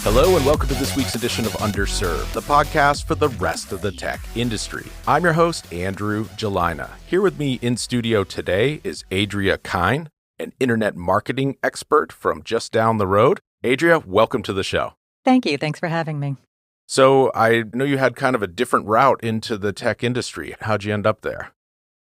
Hello and welcome to this week's edition of Underserved, the podcast for the rest of the tech industry. I'm your host, Andrew Jelina. Here with me in studio today is Adria Kyne, an internet marketing expert from just down the road. Adria, welcome to the show. Thank you. Thanks for having me. So I know you had kind of a different route into the tech industry. How'd you end up there?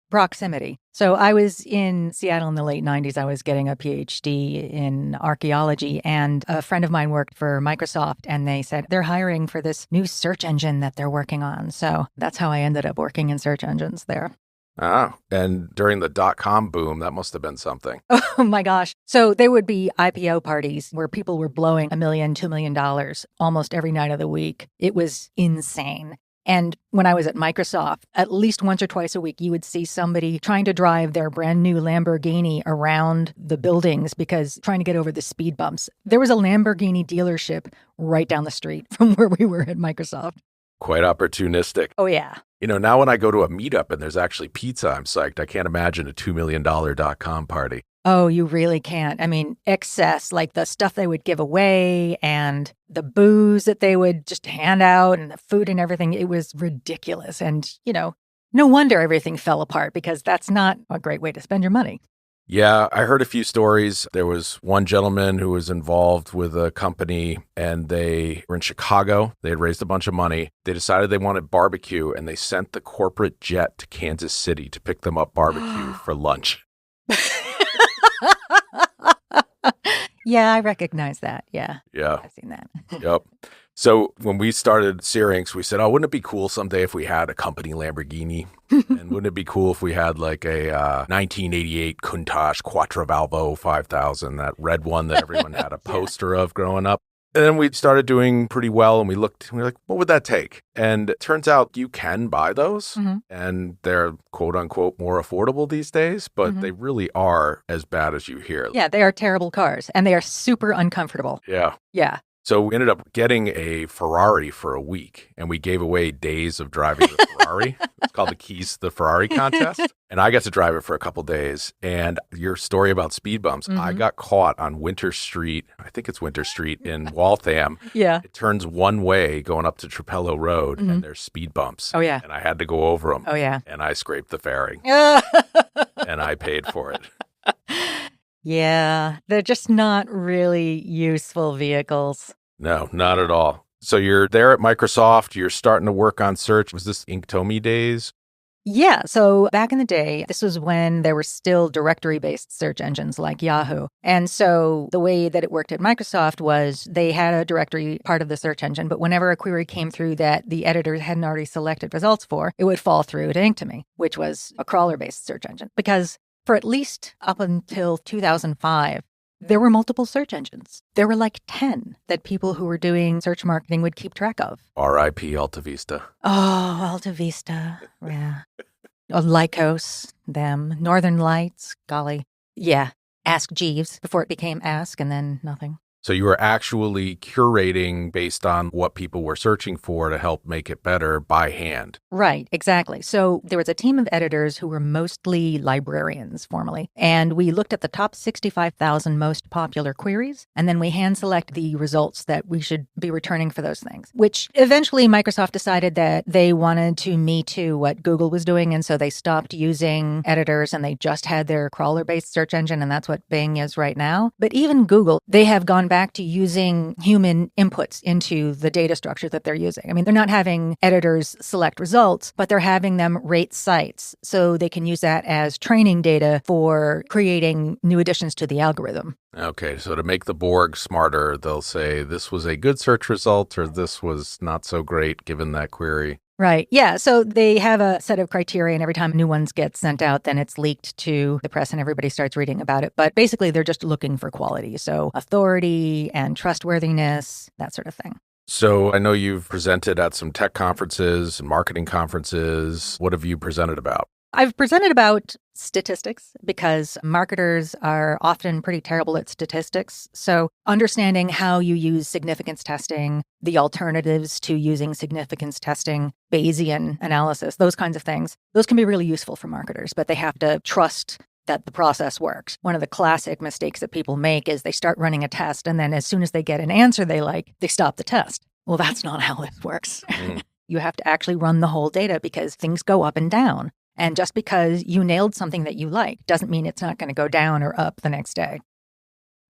Proximity. So I was in Seattle in the late 90s. I was getting a Ph.D. in archaeology, and a friend of mine worked for Microsoft, and they said they're hiring for this new search engine that they're working on. So that's how I ended up working in search engines there. Ah, and during the dot-com boom, that must have been something. Oh my gosh. So there would be IPO parties where people were blowing $1 million, $2 million almost every night of the week. It was insane. And when I was at Microsoft, at least once or twice a week, you would see somebody trying to drive their brand new Lamborghini around the buildings because trying to get over the speed bumps. There was a Lamborghini dealership right down the street from where we were at Microsoft. Quite opportunistic. Oh, yeah. You know, now when I go to a meetup and there's actually pizza, I'm psyched. I can't imagine a $2 million dot-com party. Oh, you really can't. I mean, excess, like the stuff they would give away and the booze that they would just hand out and the food and everything. It was ridiculous. And, you know, no wonder everything fell apart because that's not a great way to spend your money. Yeah, I heard a few stories. There was one gentleman who was involved with a company and they were in Chicago. They had raised a bunch of money. They decided they wanted barbecue and they sent the corporate jet to Kansas City to pick them up barbecue for lunch. Yeah, I recognize that. Yeah. I've seen that. Yep. So when we started Syrinx, we said, oh, wouldn't it be cool someday if we had a company Lamborghini? And wouldn't it be cool if we had like a 1988 Countach Quattrovalvo 5000, that red one that everyone had a poster of growing up? And then we started doing pretty well and we were like, what would that take? And it turns out you can buy those and they're quote unquote more affordable these days, but they really are as bad as you hear. Yeah, they are terrible cars and they are super uncomfortable. Yeah. Yeah. So we ended up getting a Ferrari for a week and we gave away days of driving the Ferrari. It's called the Keys to the Ferrari contest. And I got to drive it for a couple days. And your story about speed bumps, I got caught on Winter Street. I think it's Winter Street in Waltham. Yeah. It turns one way going up to Trapello Road and there's speed bumps. Oh, yeah. And I had to go over them. Oh, yeah. And I scraped the fairing. And I paid for it. Yeah, they're just not really useful vehicles. No, not at all. So you're there at Microsoft, you're starting to work on search. Was this Inktomi days? Yeah, so back in the day, this was when there were still directory-based search engines like Yahoo. And so the way that it worked at Microsoft was they had a directory part of the search engine, but whenever a query came through that the editor hadn't already selected results for, it would fall through to Inktomi, which was a crawler-based search engine. Because for at least up until 2005, there were multiple search engines. There were like 10 that people who were doing search marketing would keep track of. R.I.P. Alta Vista. Oh, Alta Vista. Yeah. Lycos, them. Northern Lights. Golly. Yeah. Ask Jeeves before it became Ask and then nothing. So you were actually curating based on what people were searching for to help make it better by hand. Right, exactly. So there was a team of editors who were mostly librarians formerly, and we looked at the top 65,000 most popular queries, and then we hand select the results that we should be returning for those things, which eventually Microsoft decided that they wanted to me too what Google was doing, and so they stopped using editors and they just had their crawler-based search engine, and that's what Bing is right now. But even Google, they have gone back to using human inputs into the data structure that they're using. I mean, they're not having editors select results, but they're having them rate sites so they can use that as training data for creating new additions to the algorithm. Okay, so to make the Borg smarter, they'll say this was a good search result or this was not so great given that query. Right. Yeah. So they have a set of criteria, and every time new ones get sent out, then it's leaked to the press and everybody starts reading about it. But basically, they're just looking for quality. So authority and trustworthiness, that sort of thing. So I know you've presented at some tech conferences and marketing conferences. What have you presented about? I've presented about statistics because marketers are often pretty terrible at statistics. So understanding how you use significance testing, the alternatives to using significance testing, Bayesian analysis, those kinds of things, those can be really useful for marketers, but they have to trust that the process works. One of the classic mistakes that people make is they start running a test, and then as soon as they get an answer they like, they stop the test. Well, that's not how this works. You have to actually run the whole data because things go up and down. And just because you nailed something that you like doesn't mean it's not going to go down or up the next day.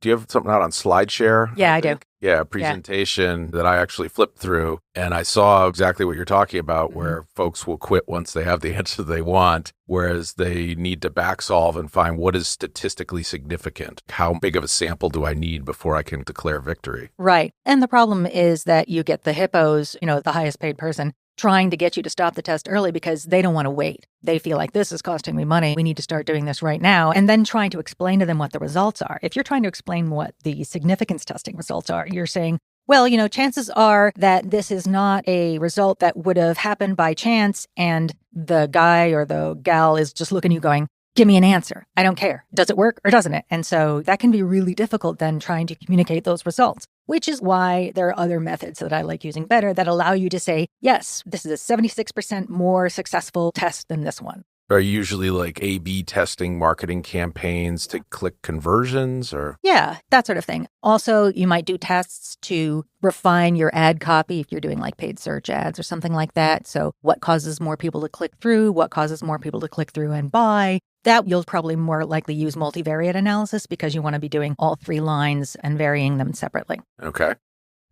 Do you have something out on SlideShare? Yeah, I do. Yeah, a presentation that I actually flipped through, and I saw exactly what you're talking about, where folks will quit once they have the answer they want, whereas they need to back solve and find what is statistically significant. How big of a sample do I need before I can declare victory? Right. And the problem is that you get the hippos, the highest paid person, trying to get you to stop the test early because they don't want to wait. They feel like this is costing me money. We need to start doing this right now. And then trying to explain to them what the results are. If you're trying to explain what the significance testing results are, you're saying, well, chances are that this is not a result that would have happened by chance. And the guy or the gal is just looking at you going, give me an answer. I don't care. Does it work or doesn't it? And so that can be really difficult then trying to communicate those results, which is why there are other methods that I like using better that allow you to say, yes, this is a 76% more successful test than this one. Are you usually like A/B testing marketing campaigns to click conversions or? Yeah, that sort of thing. Also, you might do tests to refine your ad copy if you're doing like paid search ads or something like that. So what causes more people to click through? What causes more people to click through and buy? That you'll probably more likely use multivariate analysis because you want to be doing all 3 lines and varying them separately. Okay.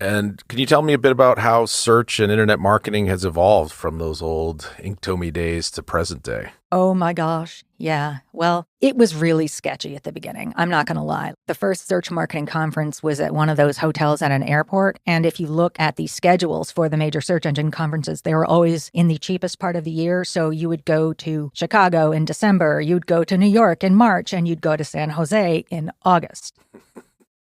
And can you tell me a bit about how search and internet marketing has evolved from those old Inktomi days to present day? Oh my gosh. Yeah. Well, it was really sketchy at the beginning. I'm not going to lie. The first search marketing conference was at one of those hotels at an airport. And if you look at the schedules for the major search engine conferences, they were always in the cheapest part of the year. So you would go to Chicago in December, you'd go to New York in March, and you'd go to San Jose in August.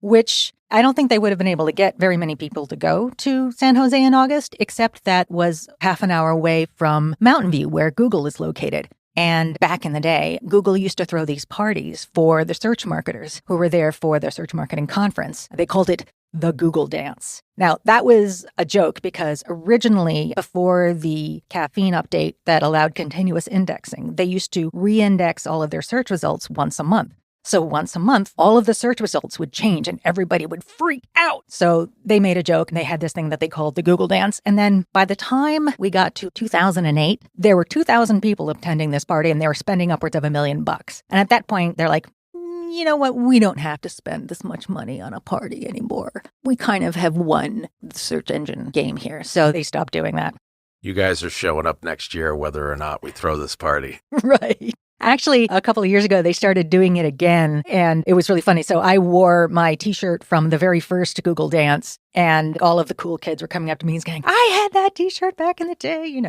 Which I don't think they would have been able to get very many people to go to San Jose in August, except that was half an hour away from Mountain View, where Google is located. And back in the day, Google used to throw these parties for the search marketers who were there for their search marketing conference. They called it the Google Dance. Now, that was a joke because originally, before the caffeine update that allowed continuous indexing, they used to re-index all of their search results once a month. So once a month, all of the search results would change and everybody would freak out. So they made a joke and they had this thing that they called the Google Dance. And then by the time we got to 2008, there were 2,000 people attending this party and they were spending upwards of $1 million. And at that point, they're like, you know what? We don't have to spend this much money on a party anymore. We kind of have won the search engine game here. So they stopped doing that. You guys are showing up next year, whether or not we throw this party. Right. Actually, a couple of years ago, they started doing it again, and it was really funny. So I wore my T-shirt from the very first Google Dance, and all of the cool kids were coming up to me and saying, I had that T-shirt back in the day,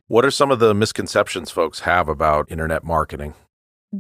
What are some of the misconceptions folks have about internet marketing?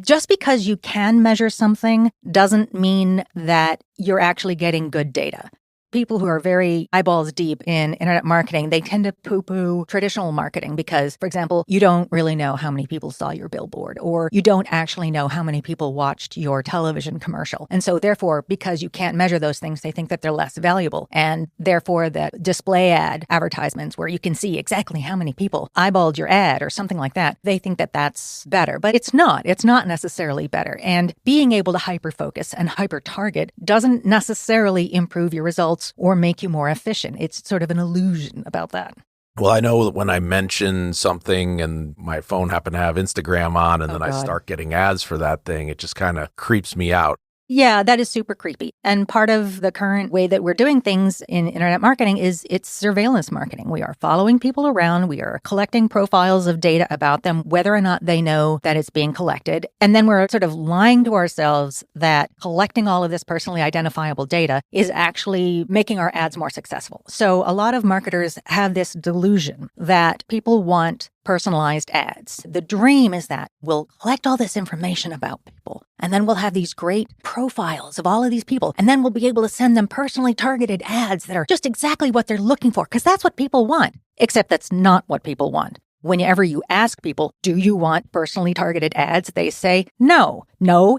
Just because you can measure something doesn't mean that you're actually getting good data. People who are very eyeballs deep in internet marketing, they tend to poo-poo traditional marketing because, for example, you don't really know how many people saw your billboard, or you don't actually know how many people watched your television commercial. And so therefore, because you can't measure those things, they think that they're less valuable. And therefore, the display ad advertisements where you can see exactly how many people eyeballed your ad or something like that, they think that that's better. But it's not. It's not necessarily better. And being able to hyper-focus and hyper-target doesn't necessarily improve your results or make you more efficient. It's sort of an illusion about that. Well, I know that when I mention something and my phone happened to have Instagram on and then I start getting ads for that thing, it just kind of creeps me out. Yeah, that is super creepy. And part of the current way that we're doing things in internet marketing is it's surveillance marketing. We are following people around. We are collecting profiles of data about them, whether or not they know that it's being collected. And then we're sort of lying to ourselves that collecting all of this personally identifiable data is actually making our ads more successful. So a lot of marketers have this delusion that people want personalized ads. The dream is that we'll collect all this information about people, and then we'll have these great profiles of all of these people, and then we'll be able to send them personally targeted ads that are just exactly what they're looking for, because that's what people want. Except that's not what people want. Whenever you ask people, do you want personally targeted ads? They say, no,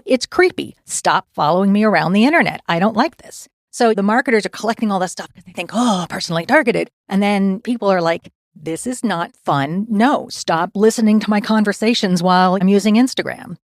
it's creepy. Stop following me around the internet. I don't like this. So the marketers are collecting all this stuff because they think, oh, personally targeted. And then people are like, this is not fun. No, stop listening to my conversations while I'm using Instagram.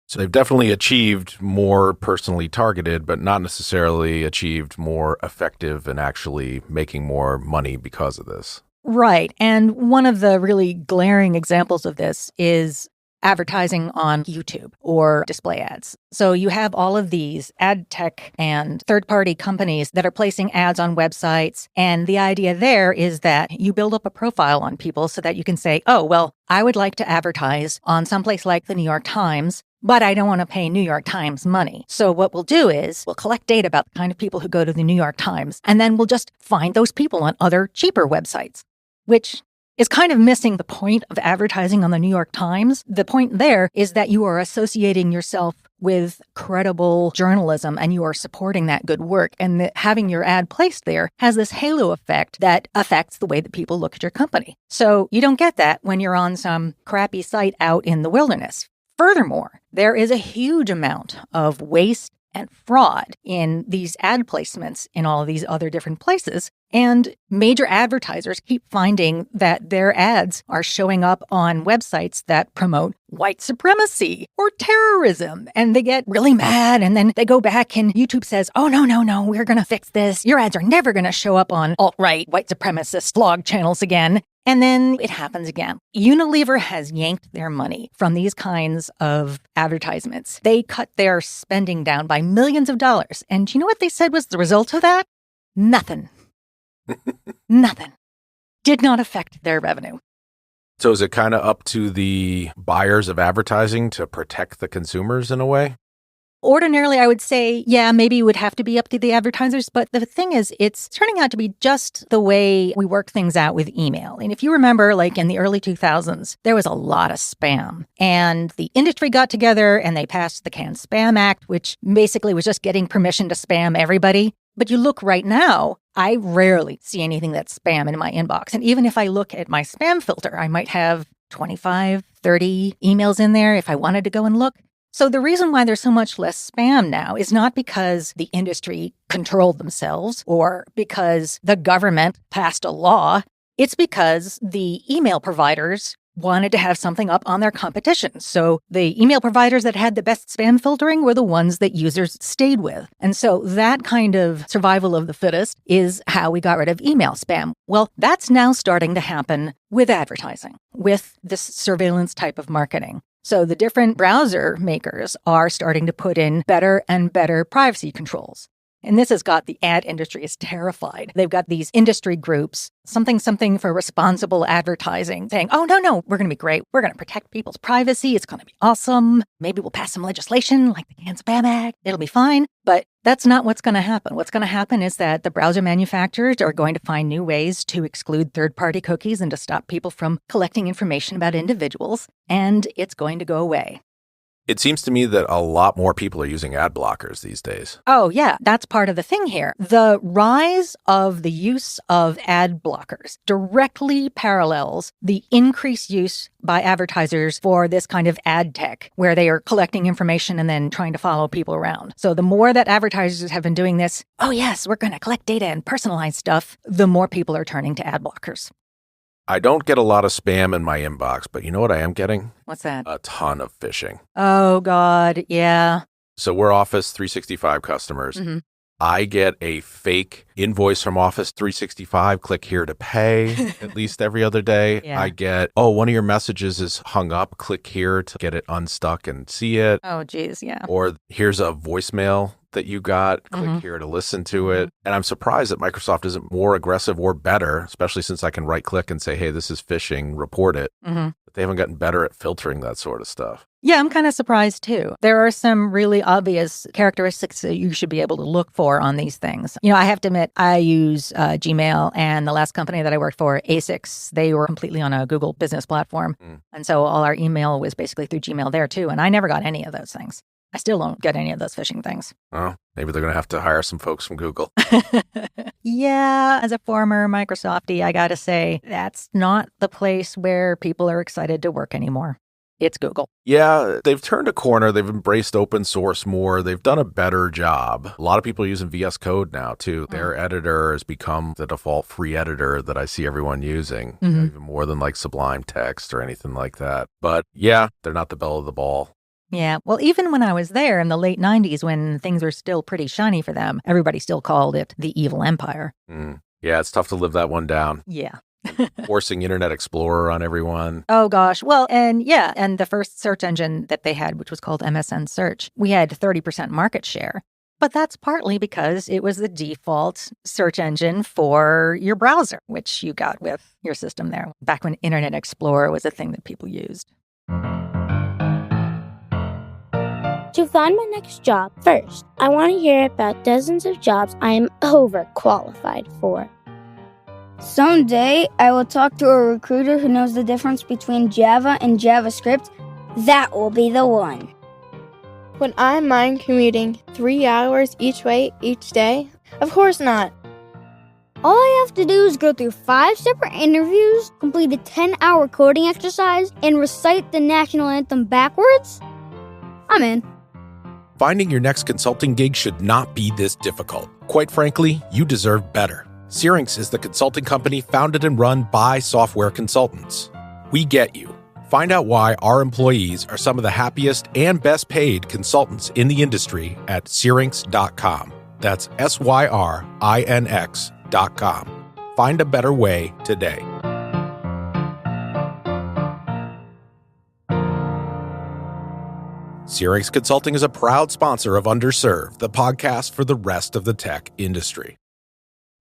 So they've definitely achieved more personally targeted, but not necessarily achieved more effective and actually making more money because of this. Right. And one of the really glaring examples of this is advertising on YouTube or display ads. So you have all of these ad tech and third-party companies that are placing ads on websites. And the idea there is that you build up a profile on people so that you can say, oh, well, I would like to advertise on someplace like the New York Times, but I don't want to pay New York Times money. So what we'll do is we'll collect data about the kind of people who go to the New York Times, and then we'll just find those people on other cheaper websites, which is kind of missing the point of advertising on the New York Times. The point there is that you are associating yourself with credible journalism and you are supporting that good work. And that having your ad placed there has this halo effect that affects the way that people look at your company. So you don't get that when you're on some crappy site out in the wilderness. Furthermore, there is a huge amount of waste and fraud in these ad placements in all of these other different places. And major advertisers keep finding that their ads are showing up on websites that promote white supremacy or terrorism. And they get really mad. And then they go back and YouTube says, oh, no, we're going to fix this. Your ads are never going to show up on alt-right, white supremacist blog channels again. And then it happens again. Unilever has yanked their money from these kinds of advertisements. They cut their spending down by millions of dollars. And do you know what they said was the result of that? Nothing. Nothing. Did not affect their revenue. So is it kind of up to the buyers of advertising to protect the consumers in a way? Ordinarily, I would say, yeah, maybe it would have to be up to the advertisers. But the thing is, it's turning out to be just the way we work things out with email. And if you remember, like in the early 2000s, there was a lot of spam. And the industry got together and they passed the Canned Spam Act, which basically was just getting permission to spam everybody. But you look right now, I rarely see anything that's spam in my inbox. And even if I look at my spam filter, I might have 25, 30 emails in there if I wanted to go and look. So the reason why there's so much less spam now is not because the industry controlled themselves or because the government passed a law. It's because the email providers wanted to have something up on their competition. So the email providers that had the best spam filtering were the ones that users stayed with. And so that kind of survival of the fittest is how we got rid of email spam. Well, that's now starting to happen with advertising, with this surveillance type of marketing. So the different browser makers are starting to put in better and better privacy controls. And this has got the ad industry is terrified. They've got these industry groups, something for responsible advertising, saying, oh, no, we're going to be great. We're going to protect people's privacy. It's going to be awesome. Maybe we'll pass some legislation like the Canned Spam Act. It'll be fine. But that's not what's going to happen. What's going to happen is that the browser manufacturers are going to find new ways to exclude third-party cookies and to stop people from collecting information about individuals, and it's going to go away. It seems to me that a lot more people are using ad blockers these days. Oh, yeah, that's part of the thing here. The rise of the use of ad blockers directly parallels the increased use by advertisers for this kind of ad tech, where they are collecting information and then trying to follow people around. So the more that advertisers have been doing this, oh, yes, we're going to collect data and personalize stuff, the more people are turning to ad blockers. I don't get a lot of spam in my inbox, but you know what I am getting? What's that? A ton of phishing. Oh, God, yeah. So we're Office 365 customers. Mm-hmm. I get a fake invoice from Office 365, click here to pay at least every other day. Yeah. I get, one of your messages is hung up, click here to get it unstuck and see it. Oh, geez, yeah. Or here's a voicemail that you got, click here to listen to it. And I'm surprised that Microsoft isn't more aggressive or better, especially since I can right click and say, hey, this is phishing, report it. But they haven't gotten better at filtering that sort of stuff. Yeah, I'm kind of surprised too. There are some really obvious characteristics that you should be able to look for on these things. You know, I have to admit, I use Gmail, and the last company that I worked for, ASICS, they were completely on a Google business platform. And so all our email was basically through Gmail there too. And I never got any of those things. I still don't get any of those phishing things. Oh, maybe they're going to have to hire some folks from Google. Yeah, as a former Microsoftie, I got to say, that's not the place where people are excited to work anymore. it's Google. Yeah, they've turned a corner. They've embraced open source more. They've done a better job. A lot of people are using VS Code now, too. Their editor has become the default free editor that I see everyone using, even more than like Sublime Text or anything like that. But yeah, they're not the belle of the ball. Yeah, well, even when I was there in the late 90s, when things were still pretty shiny for them, everybody still called it the evil empire. Yeah, it's tough to live that one down. Yeah. Forcing Internet Explorer on everyone. Oh, gosh. Well, and the first search engine that they had, which was called MSN Search, we had 30% market share. But that's partly because it was the default search engine for your browser, which you got with your system there, back when Internet Explorer was a thing that people used. To find my next job, first, I want to hear about dozens of jobs I am overqualified for. Someday, I will talk to a recruiter who knows the difference between Java and JavaScript. That will be the one. Would I mind commuting 3 hours each way each day? Of course not. All I have to do is go through 5 separate interviews, complete a 10-hour coding exercise, and recite the national anthem backwards? I'm in. Finding your next consulting gig should not be this difficult. Quite frankly, you deserve better. Syrinx is the consulting company founded and run by software consultants. We get you. Find out why our employees are some of the happiest and best paid consultants in the industry at syrinx.com. That's SYRINX.com. Find a better way today. Syrinx Consulting is a proud sponsor of Underserved, the podcast for the rest of the tech industry.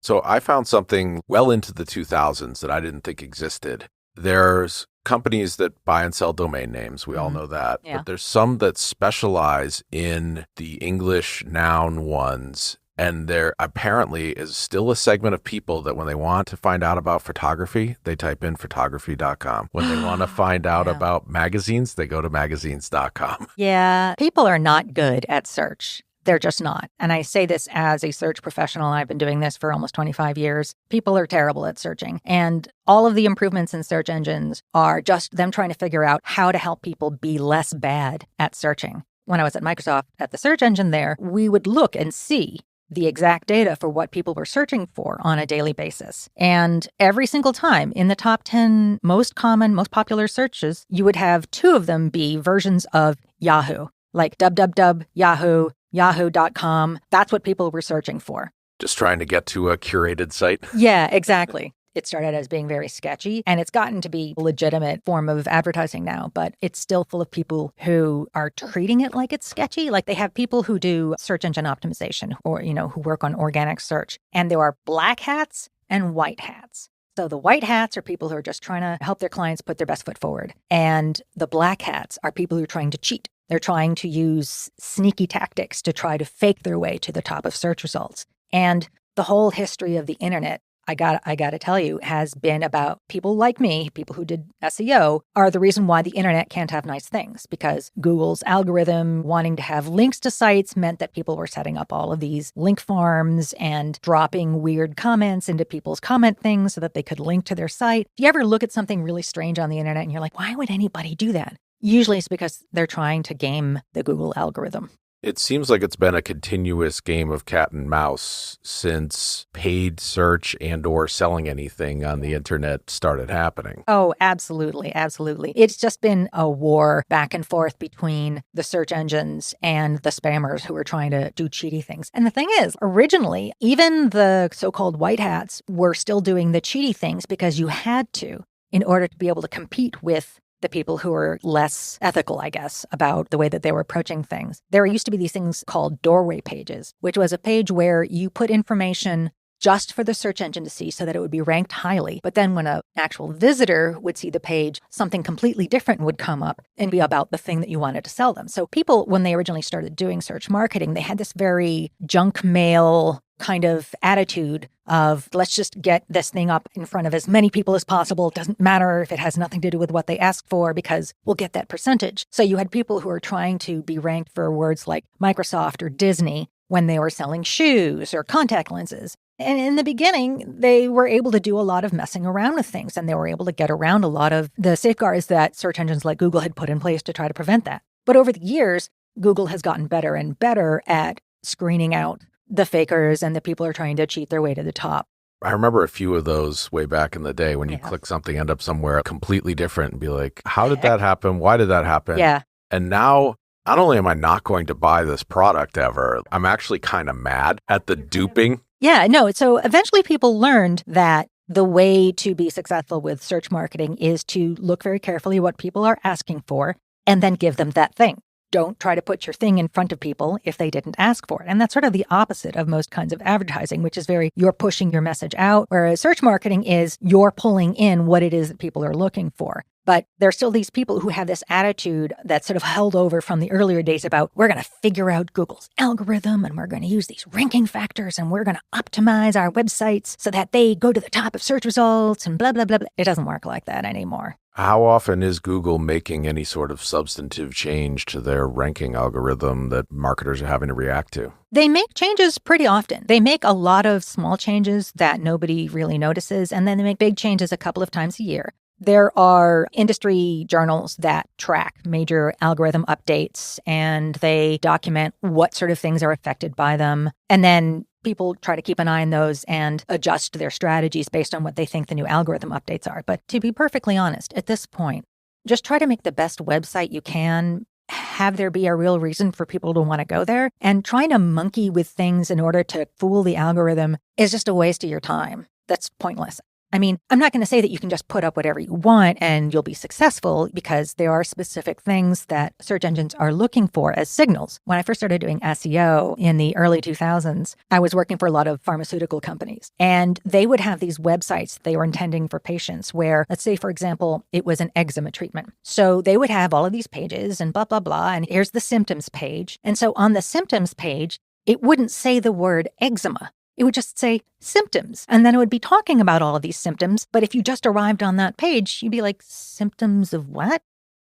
So I found something well into the 2000s that I didn't think existed. There's companies that buy and sell domain names. We all know that. Yeah. But there's some that specialize in the English noun ones. And there apparently is still a segment of people that when they want to find out about photography, they type in photography.com. When they want to find out about magazines, they go to magazines.com. Yeah, people are not good at search. They're just not. And I say this as a search professional. I've been doing this for almost 25 years. People are terrible at searching. And all of the improvements in search engines are just them trying to figure out how to help people be less bad at searching. When I was at Microsoft at the search engine there, we would look and see the exact data for what people were searching for on a daily basis. And every single time in the top 10 most common, most popular searches, you would have 2 of them be versions of Yahoo, like www.yahoo, yahoo.com. That's what people were searching for. Just trying to get to a curated site. Yeah, exactly. It started as being very sketchy, and it's gotten to be a legitimate form of advertising now, but it's still full of people who are treating it like it's sketchy. Like they have people who do search engine optimization or, who work on organic search. And there are black hats and white hats. So the white hats are people who are just trying to help their clients put their best foot forward. And the black hats are people who are trying to cheat. They're trying to use sneaky tactics to try to fake their way to the top of search results. And the whole history of the internet, I got to tell you, has been about people like me, people who did SEO, are the reason why the internet can't have nice things, because Google's algorithm wanting to have links to sites meant that people were setting up all of these link farms and dropping weird comments into people's comment things so that they could link to their site. If you ever look at something really strange on the internet and you're like, why would anybody do that? Usually it's because they're trying to game the Google algorithm. It seems like it's been a continuous game of cat and mouse since paid search and or selling anything on the internet started happening. Oh, absolutely. Absolutely. It's just been a war back and forth between the search engines and the spammers who are trying to do cheaty things. And the thing is, originally, even the so-called white hats were still doing the cheaty things because you had to in order to be able to compete with the people who are less ethical, I guess, about the way that they were approaching things. There used to be these things called doorway pages, which was a page where you put information just for the search engine to see so that it would be ranked highly. But then when an actual visitor would see the page, something completely different would come up and be about the thing that you wanted to sell them. So people, when they originally started doing search marketing, they had this very junk mail kind of attitude of let's just get this thing up in front of as many people as possible. It doesn't matter if it has nothing to do with what they asked for because we'll get that percentage. So you had people who were trying to be ranked for words like Microsoft or Disney when they were selling shoes or contact lenses. And in the beginning, they were able to do a lot of messing around with things, and they were able to get around a lot of the safeguards that search engines like Google had put in place to try to prevent that. But over the years, Google has gotten better and better at screening out the fakers and the people who are trying to cheat their way to the top. I remember a few of those way back in the day when you click something, end up somewhere completely different and be like, how did that happen? Why did that happen? Yeah. And now, not only am I not going to buy this product ever, I'm actually kind of mad at the duping. Yeah, no. So eventually people learned that the way to be successful with search marketing is to look very carefully what people are asking for and then give them that thing. Don't try to put your thing in front of people if they didn't ask for it. And that's sort of the opposite of most kinds of advertising, which is you're pushing your message out, whereas search marketing is you're pulling in what it is that people are looking for. But there are still these people who have this attitude that's sort of held over from the earlier days about we're going to figure out Google's algorithm and we're going to use these ranking factors and we're going to optimize our websites so that they go to the top of search results and blah, blah, blah, blah. It doesn't work like that anymore. How often is Google making any sort of substantive change to their ranking algorithm that marketers are having to react to? They make changes pretty often. They make a lot of small changes that nobody really notices, and then they make big changes a couple of times a year. There are industry journals that track major algorithm updates, and they document what sort of things are affected by them. And then people try to keep an eye on those and adjust their strategies based on what they think the new algorithm updates are. But to be perfectly honest, at this point, just try to make the best website you can, have there be a real reason for people to want to go there, and trying to monkey with things in order to fool the algorithm is just a waste of your time. That's pointless. I mean, I'm not going to say that you can just put up whatever you want and you'll be successful, because there are specific things that search engines are looking for as signals. When I first started doing SEO in the early 2000s, I was working for a lot of pharmaceutical companies, and they would have these websites they were intending for patients where, let's say, for example, it was an eczema treatment. So they would have all of these pages and blah, blah, blah, and here's the symptoms page. And so on the symptoms page, it wouldn't say the word eczema. It would just say symptoms, and then it would be talking about all of these symptoms. But if you just arrived on that page, you'd be like, symptoms of what?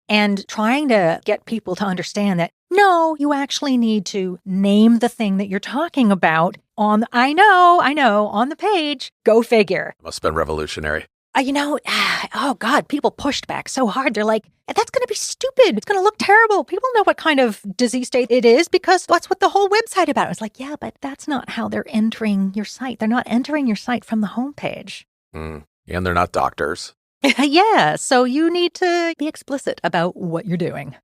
And trying to get people to understand that, no, you actually need to name the thing that you're talking about on, I know, on the page. Go figure. Must have been revolutionary. Oh God, people pushed back so hard. They're like, that's going to be stupid. It's going to look terrible. People know what kind of disease state it is because that's what the whole website about. It's like, yeah, but that's not how they're entering your site. They're not entering your site from the homepage. And they're not doctors. Yeah, so you need to be explicit about what you're doing.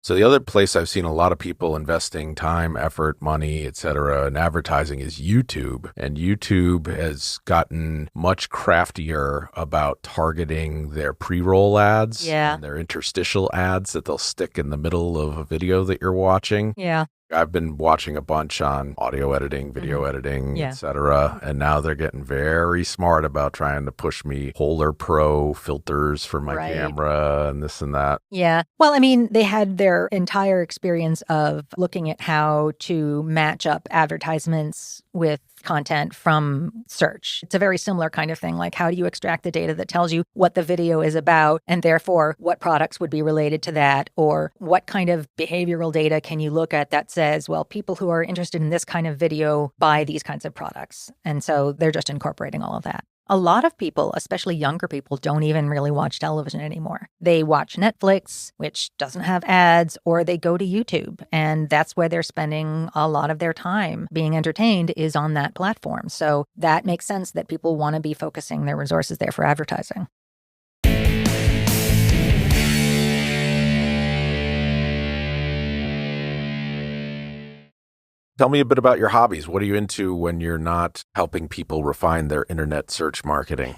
So the other place I've seen a lot of people investing time, effort, money, etc. in advertising is YouTube. And YouTube has gotten much craftier about targeting their pre-roll ads and their interstitial ads that they'll stick in the middle of a video that you're watching. Yeah. I've been watching a bunch on audio editing, video editing, etc. And now they're getting very smart about trying to push me Polar Pro filters for my camera and this and that. Yeah. Well, I mean, they had their entire experience of looking at how to match up advertisements with content from search. It's a very similar kind of thing. Like, how do you extract the data that tells you what the video is about and therefore what products would be related to that? Or what kind of behavioral data can you look at that says, well, people who are interested in this kind of video buy these kinds of products. And so they're just incorporating all of that. A lot of people, especially younger people, don't even really watch television anymore. They watch Netflix, which doesn't have ads, or they go to YouTube. And that's where they're spending a lot of their time being entertained, is on that platform. So that makes sense that people want to be focusing their resources there for advertising. Tell me a bit about your hobbies. What are you into when you're not helping people refine their internet search marketing?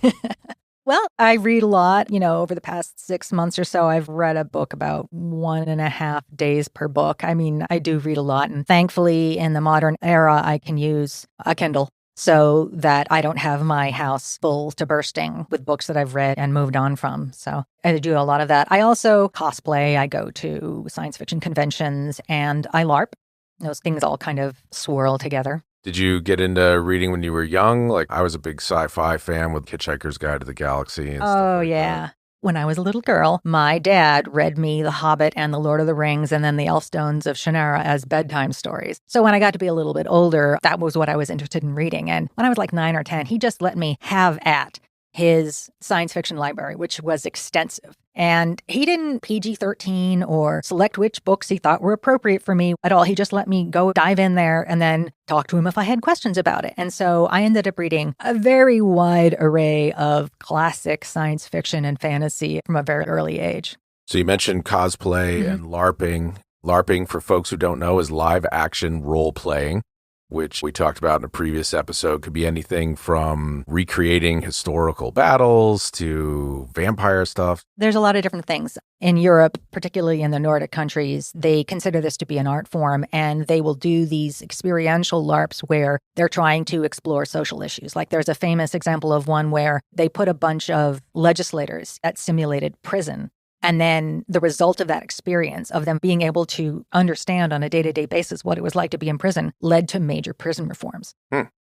Well, I read a lot. Over the past 6 months or so, I've read a book about 1.5 days per book. I mean, I do read a lot. And thankfully, in the modern era, I can use a Kindle so that I don't have my house full to bursting with books that I've read and moved on from. So I do a lot of that. I also cosplay. I go to science fiction conventions and I LARP. Those things all kind of swirl together. Did you get into reading when you were young? Like, I was a big sci-fi fan with Hitchhiker's Guide to the Galaxy and stuff like yeah. that. When I was a little girl, my dad read me The Hobbit and The Lord of the Rings and then The Elfstones of Shannara as bedtime stories. So when I got to be a little bit older, that was what I was interested in reading. And when I was like 9 or 10, he just let me have at his science fiction library, which was extensive. And he didn't PG-13 or select which books he thought were appropriate for me at all. He just let me go dive in there and then talk to him if I had questions about it. And so I ended up reading a very wide array of classic science fiction and fantasy from a very early age. So you mentioned cosplay and LARPing. LARPing, for folks who don't know, is live action role playing, which we talked about in a previous episode. Could be anything from recreating historical battles to vampire stuff. There's a lot of different things. In Europe, particularly in the Nordic countries, they consider this to be an art form, and they will do these experiential LARPs where they're trying to explore social issues. Like there's a famous example of one where they put a bunch of legislators at simulated prison. And then the result of that experience of them being able to understand on a day-to-day basis what it was like to be in prison led to major prison reforms.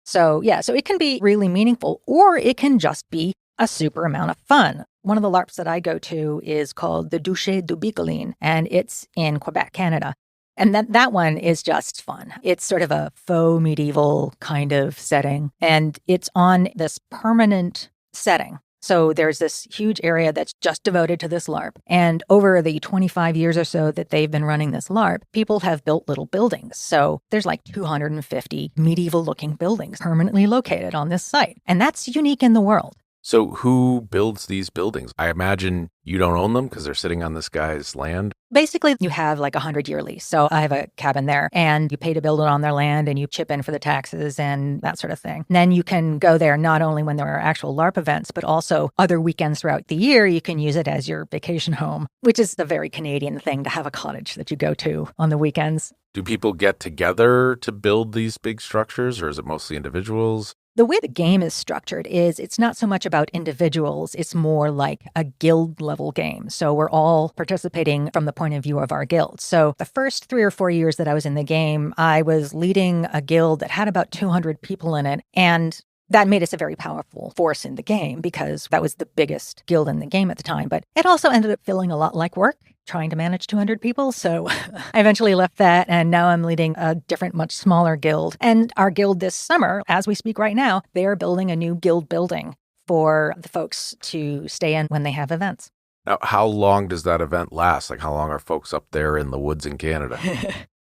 So it can be really meaningful, or it can just be a super amount of fun. One of the LARPs that I go to is called the Duché du Bicoline, and it's in Quebec, Canada. And that one is just fun. It's sort of a faux medieval kind of setting, and it's on this permanent setting. So there's this huge area that's just devoted to this LARP. And over the 25 years or so that they've been running this LARP, people have built little buildings. So there's like 250 medieval-looking buildings permanently located on this site. And that's unique in the world. So who builds these buildings? I imagine you don't own them because they're sitting on this guy's land. Basically, you have like a 100-year lease. So I have a cabin there, and you pay to build it on their land, and you chip in for the taxes and that sort of thing. And then you can go there not only when there are actual LARP events, but also other weekends throughout the year. You can use it as your vacation home, which is a very Canadian thing to have a cottage that you go to on the weekends. Do people get together to build these big structures, or is it mostly individuals? The way the game is structured is it's not so much about individuals, it's more like a guild level game. So we're all participating from the point of view of our guild. So the first 3 or 4 years that I was in the game, I was leading a guild that had about 200 people in it. And that made us a very powerful force in the game because that was the biggest guild in the game at the time. But it also ended up feeling a lot like work, trying to manage 200 people. So I eventually left that, and now I'm leading a different, much smaller guild. And our guild this summer, as we speak right now, they are building a new guild building for the folks to stay in when they have events. Now, how long does that event last? Like, how long are folks up there in the woods in Canada?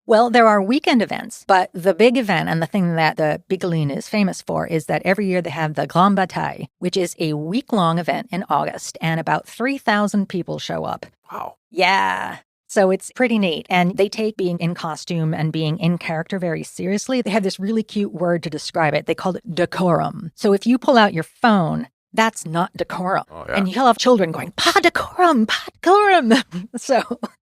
Well, there are weekend events, but the big event and the thing that the Bicoline is famous for is that every year they have the Grande Bataille, which is a week-long event in August, and about 3,000 people show up. Wow. Yeah. So it's pretty neat. And they take being in costume and being in character very seriously. They have this really cute word to describe it. They call it decorum. So if you pull out your phone, that's not decorum. Oh, yeah. And you'll have children going, pa decorum, pa decorum.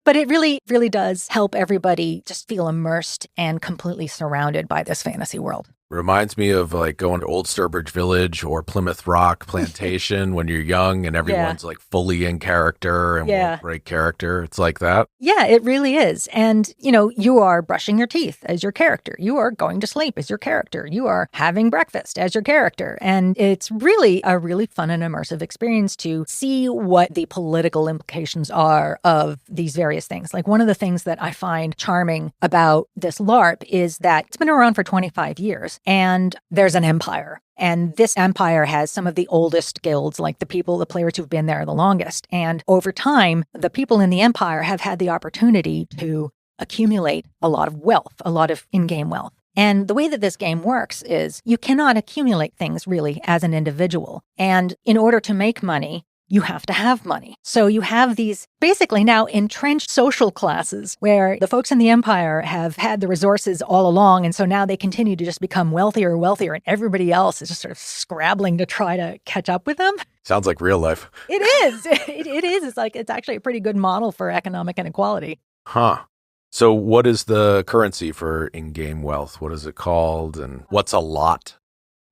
But it really, really does help everybody just feel immersed and completely surrounded by this fantasy world. Reminds me of like going to Old Sturbridge Village or Plymouth Rock Plantation when you're young and everyone's like fully in character and won't break character. It's like that. Yeah, it really is. And, you are brushing your teeth as your character. You are going to sleep as your character. You are having breakfast as your character. And it's really a really fun and immersive experience to see what the political implications are of these various things. Like one of the things that I find charming about this LARP is that it's been around for 25 years. And there's an empire. And this empire has some of the oldest guilds, like the players who've been there the longest. And over time, the people in the empire have had the opportunity to accumulate a lot of wealth, a lot of in-game wealth. And the way that this game works is you cannot accumulate things really as an individual. And in order to make money, you have to have money. So you have these basically now entrenched social classes where the folks in the empire have had the resources all along. And so now they continue to just become wealthier and wealthier. And everybody else is just sort of scrabbling to try to catch up with them. Sounds like real life. It is. It is. It's actually a pretty good model for economic inequality. Huh. So what is the currency for in-game wealth? What is it called? And what's a lot?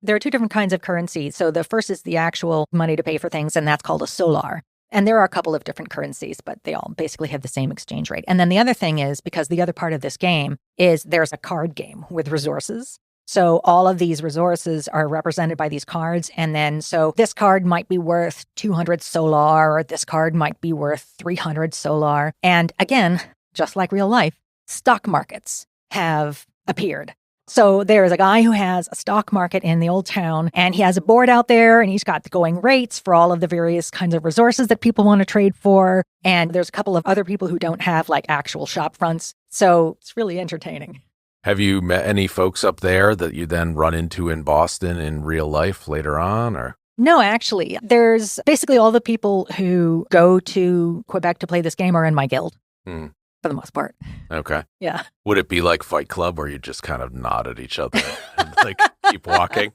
There are 2 different kinds of currency. So the first is the actual money to pay for things, and that's called a solar. And there are a couple of different currencies, but they all basically have the same exchange rate. And then the other thing is, because the other part of this game is there's a card game with resources. So all of these resources are represented by these cards. And then so this card might be worth 200 solar, or this card might be worth 300 solar. And again, just like real life, stock markets have appeared. So there's a guy who has a stock market in the old town, and he has a board out there, and he's got the going rates for all of the various kinds of resources that people want to trade for. And there's a couple of other people who don't have like actual shop fronts. So it's really entertaining. Have you met any folks up there that you then run into in Boston in real life later on, or? No, actually, there's basically all the people who go to Quebec to play this game are in my guild. For the most part. Okay. Yeah. Would it be like Fight Club where you just kind of nod at each other and like keep walking?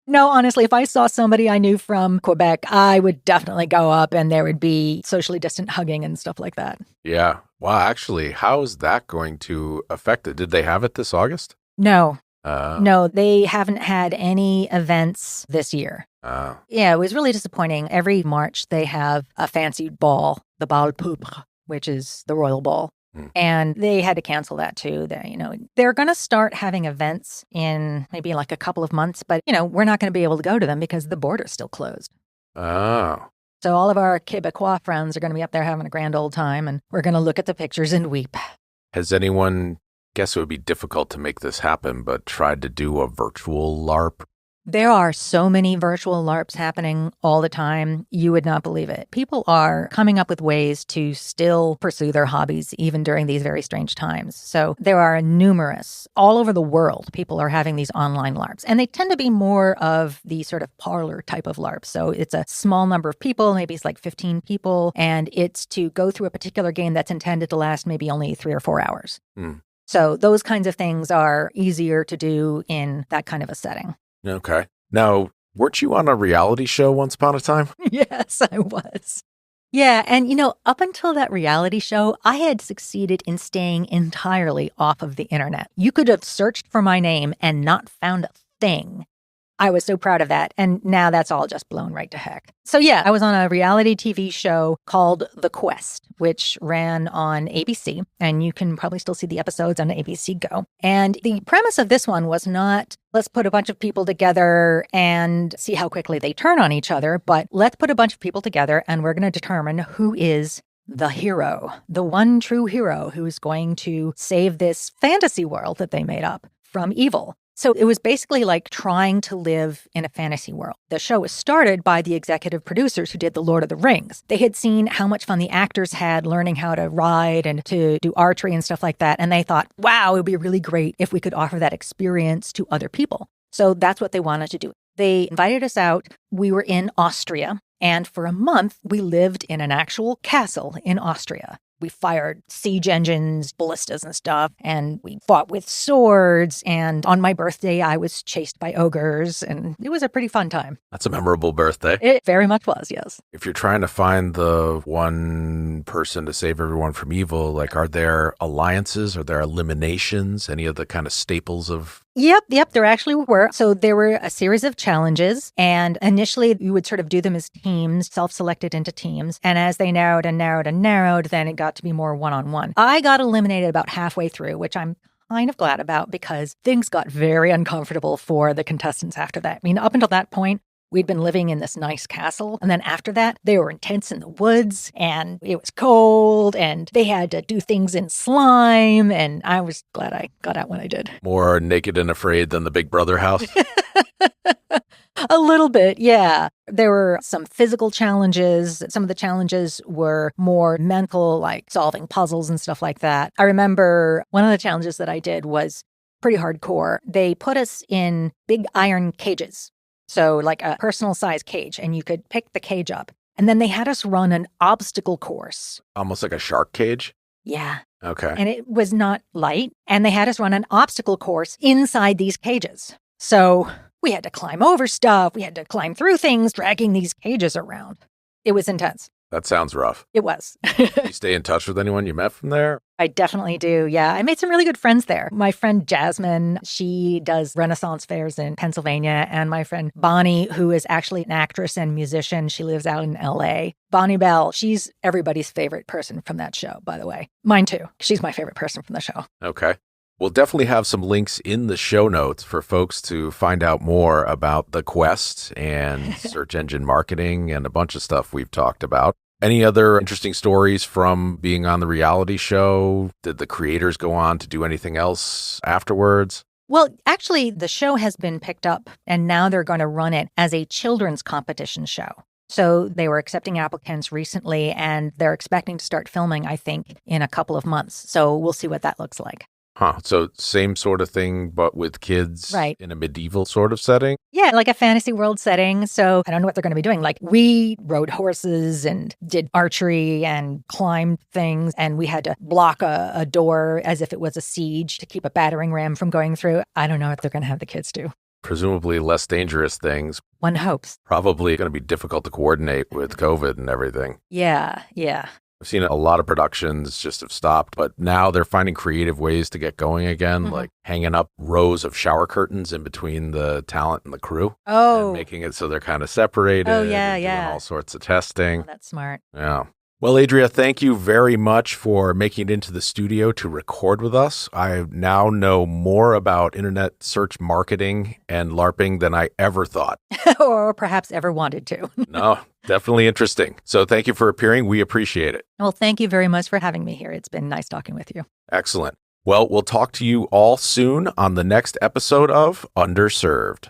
No, honestly, if I saw somebody I knew from Quebec, I would definitely go up and there would be socially distant hugging and stuff like that. Yeah. Wow. Actually, how is that going to affect it? Did they have it this August? No. No, they haven't had any events this year. Yeah, it was really disappointing. Every March, they have a fancy ball, the bal pourpre, which is the royal ball. And they had to cancel that too. They're going to start having events in maybe like a couple of months, but, we're not going to be able to go to them because the border's still closed. Oh. So all of our Quebecois friends are going to be up there having a grand old time, and we're going to look at the pictures and weep. Has anyone, guess it would be difficult to make this happen, but tried to do a virtual LARP? There are so many virtual LARPs happening all the time. You would not believe it. People are coming up with ways to still pursue their hobbies even during these very strange times. So there are numerous, all over the world, people are having these online LARPs. And they tend to be more of the sort of parlor type of LARP. So it's a small number of people, maybe it's like 15 people, and it's to go through a particular game that's intended to last maybe only 3 or 4 hours. So those kinds of things are easier to do in that kind of a setting. Okay. Now, weren't you on a reality show once upon a time? Yes, I was. Yeah, and up until that reality show, I had succeeded in staying entirely off of the internet. You could have searched for my name and not found a thing. I was so proud of that. And now that's all just blown right to heck. So yeah, I was on a reality TV show called The Quest, which ran on ABC. And you can probably still see the episodes on ABC Go. And the premise of this one was not, let's put a bunch of people together and see how quickly they turn on each other, but let's put a bunch of people together and we're going to determine who is the hero, the one true hero who is going to save this fantasy world that they made up from evil. So it was basically like trying to live in a fantasy world. The show was started by the executive producers who did The Lord of the Rings. They had seen how much fun the actors had learning how to ride and to do archery and stuff like that. And they thought, wow, it would be really great if we could offer that experience to other people. So that's what they wanted to do. They invited us out. We were in Austria. And for a month, we lived in an actual castle in Austria. We fired siege engines, ballistas and stuff, and we fought with swords. And on my birthday, I was chased by ogres, and it was a pretty fun time. That's a memorable birthday. It very much was, yes. If you're trying to find the one person to save everyone from evil, like, are there alliances? Are there eliminations? Any of the kind of staples of... Yep, there actually were. So there were a series of challenges, and initially you would sort of do them as teams, self-selected into teams. And as they narrowed, then it got to be more one-on-one. I got eliminated about halfway through, which I'm kind of glad about because things got very uncomfortable for the contestants after that. I mean, up until that point, we'd been living in this nice castle. And then after that, they were intense in the woods and it was cold and they had to do things in slime. And I was glad I got out when I did. More naked and afraid than the Big Brother house? A little bit, yeah. There were some physical challenges. Some of the challenges were more mental, like solving puzzles and stuff like that. I remember one of the challenges that I did was pretty hardcore. They put us in big iron cages. So like a personal size cage, and you could pick the cage up. And then they had us run an obstacle course. Almost like a shark cage? Yeah. Okay. And it was not light. And they had us run an obstacle course inside these cages. So we had to climb over stuff. We had to climb through things, dragging these cages around. It was intense. That sounds rough. It was. You stay in touch with anyone you met from there? I definitely do, yeah. I made some really good friends there. My friend Jasmine, she does Renaissance fairs in Pennsylvania. And my friend Bonnie, who is actually an actress and musician, she lives out in LA. Bonnie Bell, she's everybody's favorite person from that show, by the way. Mine too. She's my favorite person from the show. Okay. We'll definitely have some links in the show notes for folks to find out more about the quest and search engine marketing and a bunch of stuff we've talked about. Any other interesting stories from being on the reality show? Did the creators go on to do anything else afterwards? Well, actually, the show has been picked up, and now they're going to run it as a children's competition show. So they were accepting applicants recently, and they're expecting to start filming, I think, in a couple of months. So we'll see what that looks like. Huh. So same sort of thing, but with kids Right. in a medieval sort of setting? Yeah, like a fantasy world setting. So I don't know what they're going to be doing. Like we rode horses and did archery and climbed things, and we had to block a door as if it was a siege to keep a battering ram from going through. I don't know what they're going to have the kids do. Presumably less dangerous things. One hopes. Probably going to be difficult to coordinate with COVID and everything. Yeah. I've seen a lot of productions just have stopped, but now they're finding creative ways to get going again, like hanging up rows of shower curtains in between the talent and the crew. Oh. And making it so they're kind of separated. Oh, yeah, and yeah. Doing all sorts of testing. Oh, that's smart. Yeah. Well, Adria, thank you very much for making it into the studio to record with us. I now know more about internet search marketing and LARPing than I ever thought. Or perhaps ever wanted to. No, definitely interesting. So thank you for appearing. We appreciate it. Well, thank you very much for having me here. It's been nice talking with you. Excellent. Well, we'll talk to you all soon on the next episode of Underserved.